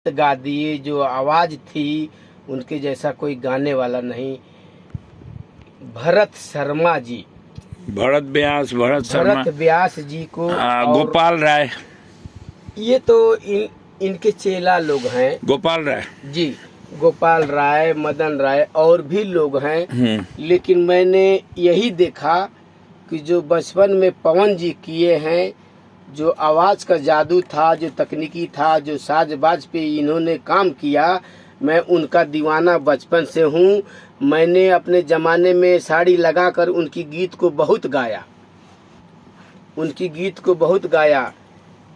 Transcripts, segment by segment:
गा दिए, जो आवाज थी उनके जैसा कोई गाने वाला नहीं। भरत शर्मा जी, भरत व्यास जी को और गोपाल राय, ये तो इनके चेला लोग हैं। गोपाल राय जी, गोपाल राय, मदन राय और भी लोग हैं। लेकिन मैंने यही देखा कि जो बचपन में पवन जी किए हैं, जो आवाज का जादू था, जो तकनीकी था, जो साजबाज पे इन्होंने काम किया, मैं उनका दीवाना बचपन से हूँ। मैंने अपने ज़माने में साड़ी लगाकर उनकी गीत को बहुत गाया,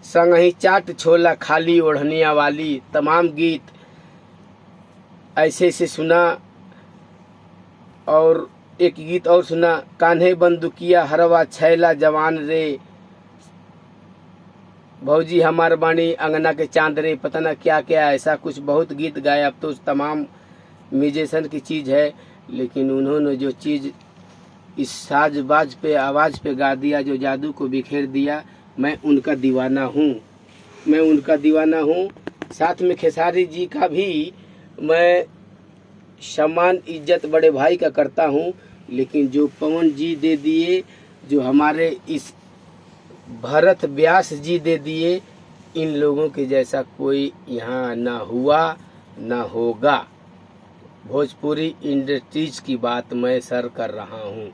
संग ही चाट छोला खाली ओढ़निया वाली, तमाम गीत ऐसे सुना। और एक गीत और सुना, कान्हे बंदुकिया हरवा छैला जवान रे, भौजी हमार बाणी अंगना के चांद रे, पता ना क्या क्या, ऐसा कुछ बहुत गीत गाया। अब तो तमाम म्यूजिशियन की चीज़ है, लेकिन उन्होंने जो चीज़ इस साजबाज पे, आवाज़ पे गा दिया, जो जादू को बिखेर दिया, मैं उनका दीवाना हूँ। साथ में खेसारी जी का भी मैं सम्मान इज्जत बड़े भाई का करता हूँ। लेकिन जो पवन जी दे दिए, जो हमारे इस भरत व्यास जी दे दिए, इन लोगों के जैसा कोई यहाँ ना हुआ ना होगा। भोजपुरी इंडस्ट्रीज की बात मैं सर कर रहा हूँ।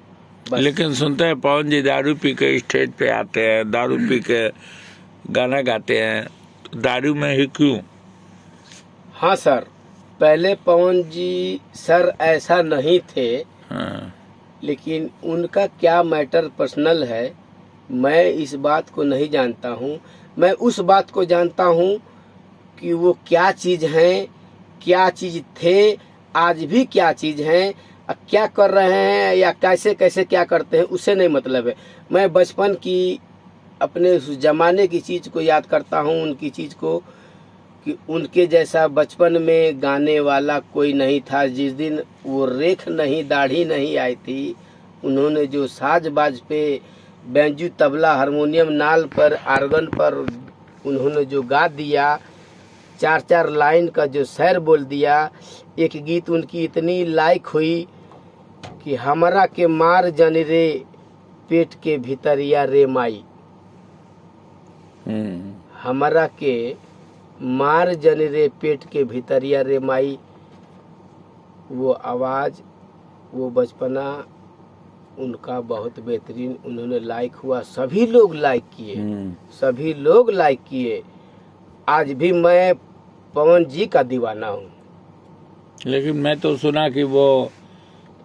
लेकिन सुनते हैं पवन जी दारू पी के स्टेज पे आते हैं, दारू पी के गाना गाते हैं, दारू में ही क्यों? हाँ सर, पहले पवन जी सर ऐसा नहीं थे। हाँ। लेकिन उनका क्या मैटर पर्सनल है, मैं इस बात को नहीं जानता हूँ। मैं उस बात को जानता हूँ कि वो क्या चीज़ हैं, क्या चीज़ थे, आज भी क्या चीज़ हैं, क्या कर रहे हैं या कैसे कैसे क्या करते हैं, उससे नहीं मतलब है। मैं बचपन की, अपने उस ज़माने की चीज़ को याद करता हूँ, उनकी चीज़ को, कि उनके जैसा बचपन में गाने वाला कोई नहीं था। जिस दिन वो रेख नहीं, दाढ़ी नहीं आई थी, उन्होंने जो साजबाज पे, बैंजू, तबला, हारमोनियम, नाल पर, आर्गन पर उन्होंने जो गा दिया, 4-4 लाइन का जो शेर बोल दिया। एक गीत उनकी इतनी लाइक हुई कि हमरा के मार जन रे पेट के भीतरिया रे माई, हमरा के मार जन रे पेट के भीतरिया रे माई। वो आवाज़, वो बचपना उनका बहुत बेहतरीन, उन्होंने लाइक हुआ, सभी लोग लाइक किए। आज भी मैं पवन जी का दीवाना हूँ। लेकिन मैं तो सुना कि वो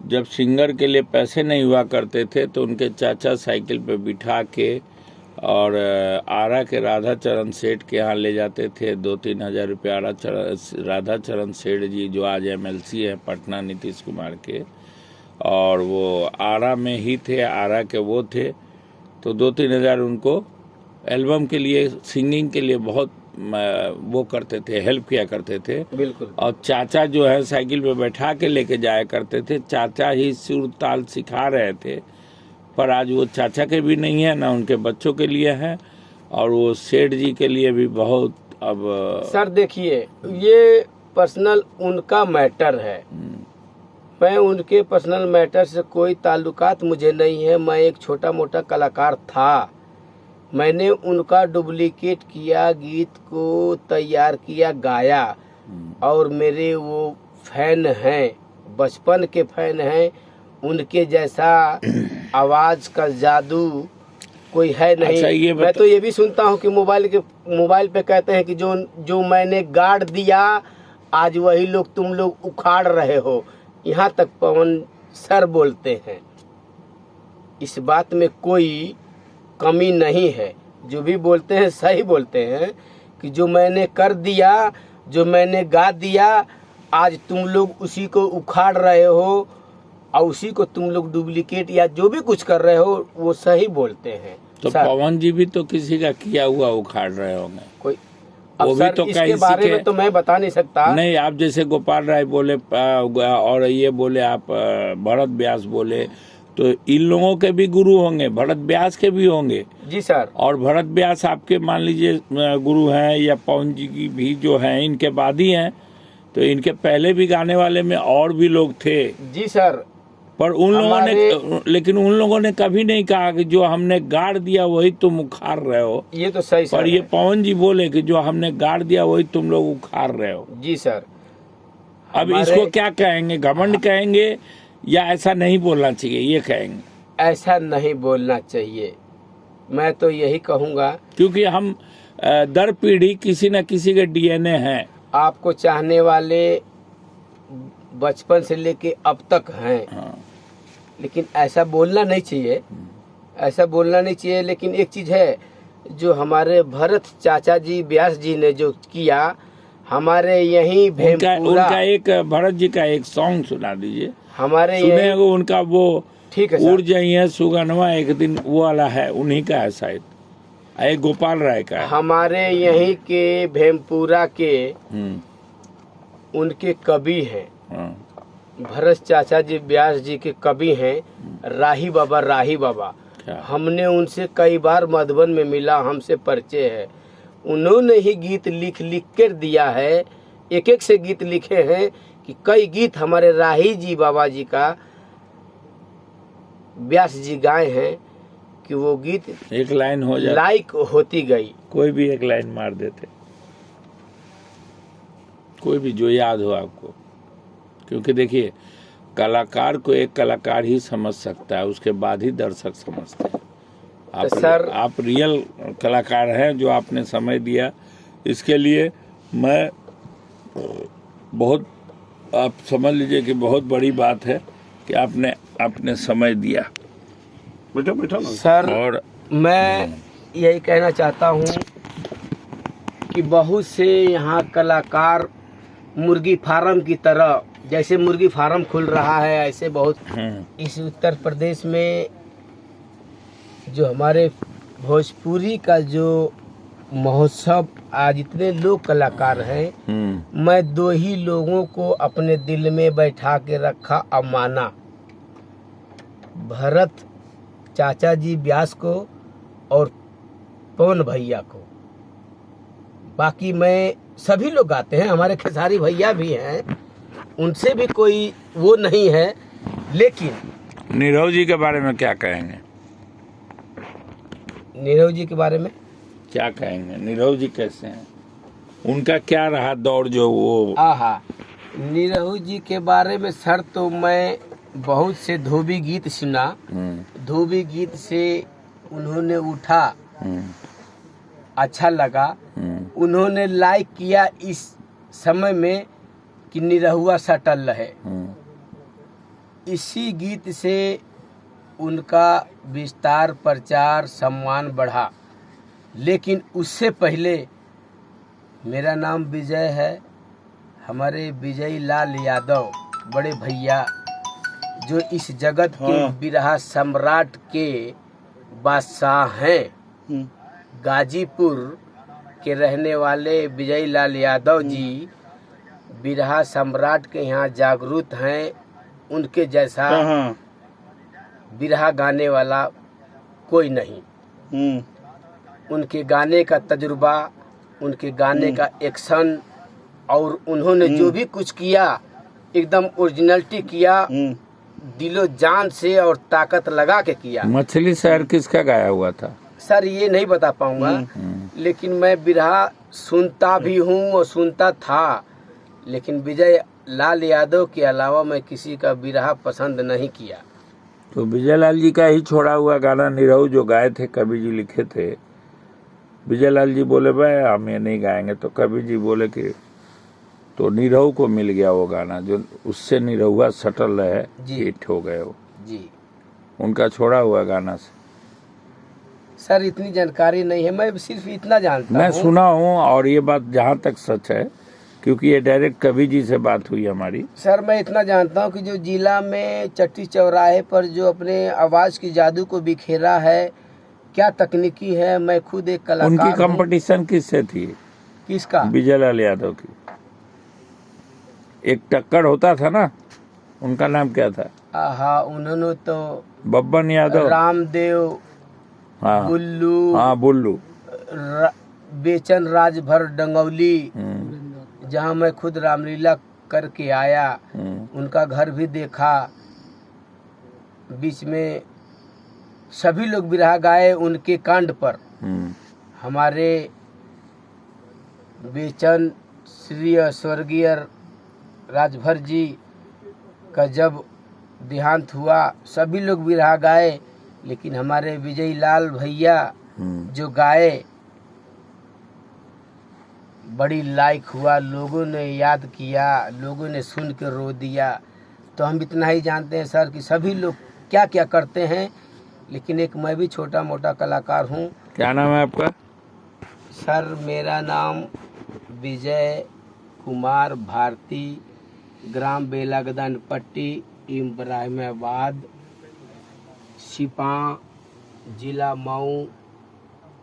जब सिंगर के लिए पैसे नहीं हुआ करते थे तो उनके चाचा साइकिल पे बिठा के और आरा के राधा चरण सेठ के यहाँ ले जाते थे। 2-3 हज़ार रुपये राधा चरण सेठ जी, जो आज MLC है पटना, नीतीश कुमार के, और वो आरा में ही थे, आरा के वो थे। तो 2-3 हज़ार उनको एल्बम के लिए, सिंगिंग के लिए बहुत वो करते थे, हेल्प किया करते थे। बिल्कुल। और चाचा जो है साइकिल पे बैठा के लेके जाया करते थे, चाचा ही सुर ताल सिखा रहे थे। पर आज वो चाचा के भी नहीं है, ना उनके बच्चों के लिए है, और वो सेठ जी के लिए भी बहुत। अब सर देखिए, ये पर्सनल उनका मैटर है, मैं उनके पर्सनल मैटर से कोई ताल्लुकात मुझे नहीं है। मैं एक छोटा मोटा कलाकार था, मैंने उनका डुप्लीकेट किया, गीत को तैयार किया, गाया, और मेरे वो फैन हैं, बचपन के फैन हैं। उनके जैसा आवाज का जादू कोई है नहीं। अच्छा, मैं तो ये भी सुनता हूँ कि मोबाइल पे कहते हैं कि जो मैंने गाड़ दिया, आज वही लोग तुम लोग उखाड़ रहे हो। यहाँ तक पवन सर बोलते हैं। इस बात में कोई कमी नहीं है, जो भी बोलते हैं सही बोलते हैं कि जो मैंने कर दिया, जो मैंने गा दिया, आज तुम लोग उसी को उखाड़ रहे हो, और उसी को तुम लोग डुप्लीकेट या जो भी कुछ कर रहे हो, वो सही बोलते हैं। तो पवन जी भी तो किसी का किया हुआ उखाड़ रहे होंगे कोई। अब सर, तो इसके बारे में तो मैं बता नहीं सकता। नहीं, आप जैसे गोपाल राय बोले और ये बोले, आप भरत व्यास बोले, तो इन लोगों के भी गुरु होंगे, भरत व्यास के भी होंगे। जी सर। और भरत व्यास आपके मान लीजिए गुरु हैं, या पवन जी की भी जो हैं इनके बाद ही हैं, तो इनके पहले भी गाने वाले में और भी लोग थे। जी सर। पर उन लोगों ने, लेकिन उन लोगों ने कभी नहीं कहा कि जो हमने गाड़ दिया वही तुम उखाड़ रहे हो। ये तो सही सर पर ये पवन जी बोले कि जो हमने गाड़ दिया वही तुम लोग उखाड़ रहे हो। जी सर। अब इसको क्या कहेंगे, घमंड कहेंगे या ऐसा नहीं बोलना चाहिए, ये कहेंगे? ऐसा नहीं बोलना चाहिए, मैं तो यही कहूँगा। क्योंकि हम दर पीढ़ी किसी न किसी के डीएनए हैं। आपको चाहने वाले बचपन से लेके अब तक हैं। हाँ। लेकिन ऐसा बोलना नहीं चाहिए, ऐसा बोलना नहीं चाहिए। लेकिन एक चीज़ है, जो हमारे भरत चाचा जी व्यास जी ने जो किया हमारे यहीं उनका एक भरत जी का एक सॉन्ग सुना दीजिए। हमारे सुने उनका वो ठीक है उड़ जाइए सुगनवा एक दिन, वो वाला है, उन्हीं का है शायद, एक गोपाल राय का है। हमारे यहीं के भेमपुरा के उनके कवि हैं। भरत चाचा जी व्यास जी के कवि हैं, राही बाबा। राही बाबा हमने उनसे कई बार मधुबन में मिला, हमसे परिचय है। उन्होंने ही गीत लिख लिख कर दिया है, एक एक से गीत लिखे हैं कि कई गीत हमारे राही जी बाबा जी का व्यास जी गाए हैं कि वो गीत एक लाइन हो जाए, लाइक होती गई। कोई भी एक लाइन मार देते, कोई भी जो याद हो आपको। क्योंकि देखिए, कलाकार को एक कलाकार ही समझ सकता है, उसके बाद ही दर्शक समझते हैं। आप रियल कलाकार हैं, जो आपने समय दिया, इसके लिए मैं बहुत, आप समझ लीजिए कि बहुत बड़ी बात है कि आपने समय दिया। बैठो ना सर। और मैं यही कहना चाहता हूँ कि बहुत से यहाँ कलाकार मुर्गी फार्म की तरह, जैसे मुर्गी फार्म खुल रहा है, ऐसे बहुत इस उत्तर प्रदेश में जो हमारे भोजपुरी का जो महोत्सव, आज इतने लोग कलाकार हैं, मैं दो ही लोगों को अपने दिल में बैठा के रखा और माना, भरत चाचा जी व्यास को और पवन भैया को। बाकी मैं, सभी लोग गाते हैं, हमारे खेसारी भैया भी हैं, उनसे भी कोई वो नहीं है। लेकिन नीरव जी के बारे में क्या कहेंगे? नीरव जी के बारे में क्या कहेंगे? नीरव जी कैसे हैं? उनका क्या रहा दौर जो वो? नीरव जी के बारे में सर, तो मैं बहुत से धोबी गीत सुना। धोबी गीत से उन्होंने उठा, अच्छा लगा। उन्होंने लाइक किया इस समय में कि निरहुआ सटल रहे। इसी गीत से उनका विस्तार, प्रचार, सम्मान बढ़ा। लेकिन उससे पहले, मेरा नाम विजय है, हमारे विजय लाल यादव बड़े भैया, जो इस जगत के बिरहा सम्राट के बादशाह हैं, गाजीपुर के रहने वाले विजय लाल यादव जी बिरहा सम्राट के यहाँ जागरूक हैं। उनके जैसा बिरहा गाने वाला कोई नहीं। उनके गाने का तजुर्बा, उनके गाने का एक्शन, और उन्होंने जो भी कुछ किया एकदम ओरिजिनलिटी किया, दिलो जान से और ताकत लगा के किया। मछली शहर किसका गाया हुआ था सर? ये नहीं बता पाऊंगा, लेकिन मैं बिरहा सुनता भी हूँ और सुनता था। लेकिन विजय लाल यादव के अलावा मैं किसी का बिरहा पसंद नहीं किया। तो विजय लाल जी का ही छोड़ा हुआ गाना नीरव जो गाए थे, कवि जी लिखे थे, विजय लाल जी बोले भाई हम ये नहीं गाएंगे, तो कवि जी बोले कि तो नीरव को मिल गया वो गाना, जो उससे नीरहुआ सटल रहे, हिट हो गए वो जी, उनका छोड़ा हुआ गाना से। सर इतनी जानकारी नहीं है, मैं सिर्फ इतना जानता हूँ। मैं सुना हूँ, और ये बात जहाँ तक सच है, क्योंकि ये डायरेक्ट कवि जी से बात हुई हमारी। सर मैं इतना जानता हूँ कि जो जिला में चट्टी चौराहे पर जो अपने आवाज की जादू को बिखेरा है, क्या तकनीकी है। मैं खुद एक कलाकार। उनकी कंपटीशन किससे थी? किसका? विजय लाल यादव की। एक टक्कर होता था ना, उनका नाम क्या था? हाँ, उन्होंने तो बब्बन यादव, रामदेव, हाँ बुल्लू, हाँ बुल्लू, बेचन राजभर डंगौली, जहाँ मैं खुद रामलीला करके आया, उनका घर भी देखा। बीच में सभी लोग बिरहा गाए उनके कांड पर। हमारे बेचन श्री स्वर्गीय राजभर जी का जब देहांत हुआ, सभी लोग बिरहा गाए, लेकिन हमारे विजय लाल भैया जो गाए, बड़ी लाइक हुआ, लोगों ने याद किया, लोगों ने सुन के रो दिया। तो हम इतना ही जानते हैं सर कि सभी लोग क्या क्या करते हैं, लेकिन एक मैं भी छोटा मोटा कलाकार हूँ। क्या नाम है आपका? सर मेरा नाम विजय कुमार भारती, ग्राम बेलागदान पट्टी, इब्राहिमाबाद, सिपा, जिला मऊ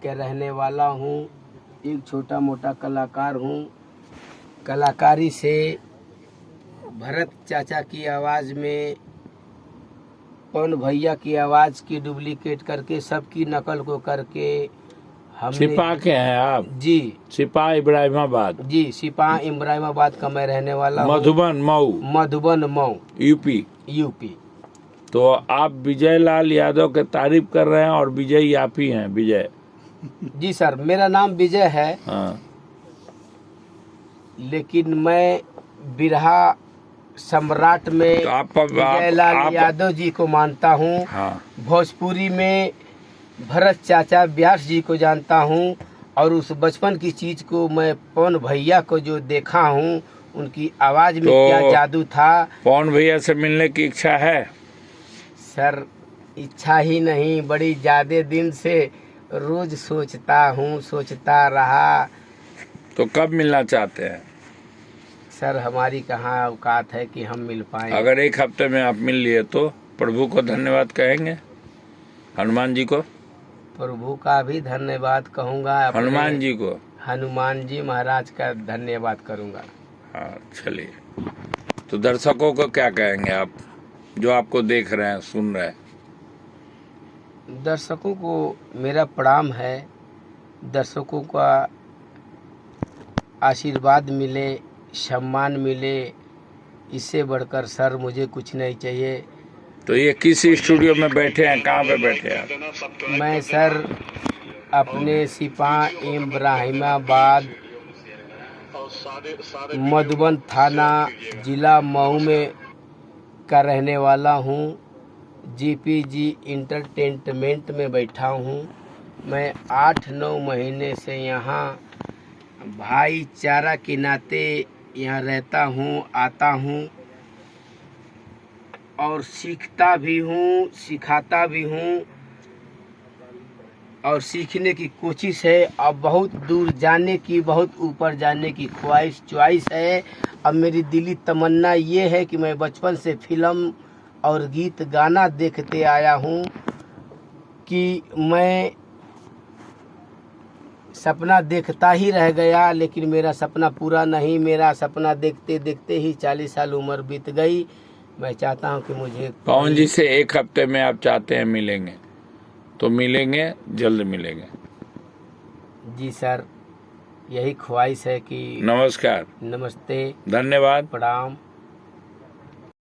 के रहने वाला हूँ। एक छोटा मोटा कलाकार हूँ। कलाकारी से भरत चाचा की आवाज़ में पवन भैया की आवाज़ की डुप्लीकेट करके, सबकी नकल को करके हमने। सिपा के हैं आप? जी, सिपा इब्राहिमाबाद। जी, सिपा इब्राहिमाबाद का मैं रहने वाला हूँ। मधुबन मऊ, मधुबन मऊ, यूपी। तो आप विजय लाल यादव के तारीफ कर रहे हैं और विजय आप ही हैं? विजय? जी सर, मेरा नाम विजय है। हाँ। लेकिन मैं बिरहा सम्राट में तो विजय लाल यादव जी को मानता हूँ। हाँ। भोजपुरी में भरत चाचा व्यास जी को जानता हूँ, और उस बचपन की चीज को मैं पवन भैया को जो देखा हूँ, उनकी आवाज में तो क्या जादू था। पवन भैया से मिलने की इच्छा है? सर इच्छा ही नहीं, बड़ी ज्यादा दिन से रोज सोचता हूँ, सोचता रहा। तो कब मिलना चाहते हैं? सर हमारी कहाँ औकात है कि हम मिल पाए। अगर एक हफ्ते में आप मिल लिए तो प्रभु को धन्यवाद कहेंगे? हनुमान जी को? प्रभु का भी धन्यवाद कहूँगा। हनुमान जी को? हनुमान जी महाराज का धन्यवाद करूँगा। हाँ, चलिए। तो दर्शकों को क्या कहेंगे आप, जो आपको देख रहे हैं, सुन रहे हैं? दर्शकों को मेरा प्रणाम है। दर्शकों का आशीर्वाद मिले, सम्मान मिले, इससे बढ़कर सर मुझे कुछ नहीं चाहिए। तो ये किस स्टूडियो में बैठे हैं, कहाँ पे बैठे हैं आप? मैं सर अपने सिपा इब्राहिमाबाद, मधुबन थाना, जिला मऊ में का रहने वाला हूँ। जीपीजी इंटरटेनमेंट में बैठा हूँ। मैं 8-9 महीने से यहाँ भाईचारा के नाते यहाँ रहता हूँ, आता हूँ और सीखता भी हूँ, सिखाता भी हूँ, और सीखने की कोशिश है। अब बहुत दूर जाने की, बहुत ऊपर जाने की ख्वाहिश है। अब मेरी दिली तमन्ना ये है कि मैं बचपन से फिल्म और गीत गाना देखते आया हूँ, कि मैं सपना देखता ही रह गया, लेकिन मेरा सपना पूरा नहीं। मेरा सपना देखते देखते ही 40 साल उम्र बीत गई। मैं चाहता हूं कि मुझे पवन जी से एक हफ्ते में आप चाहते हैं मिलेंगे, तो मिलेंगे, जल्द मिलेंगे। जी सर, यही ख्वाहिश है कि। नमस्कार, नमस्ते, धन्यवाद, प्रणाम।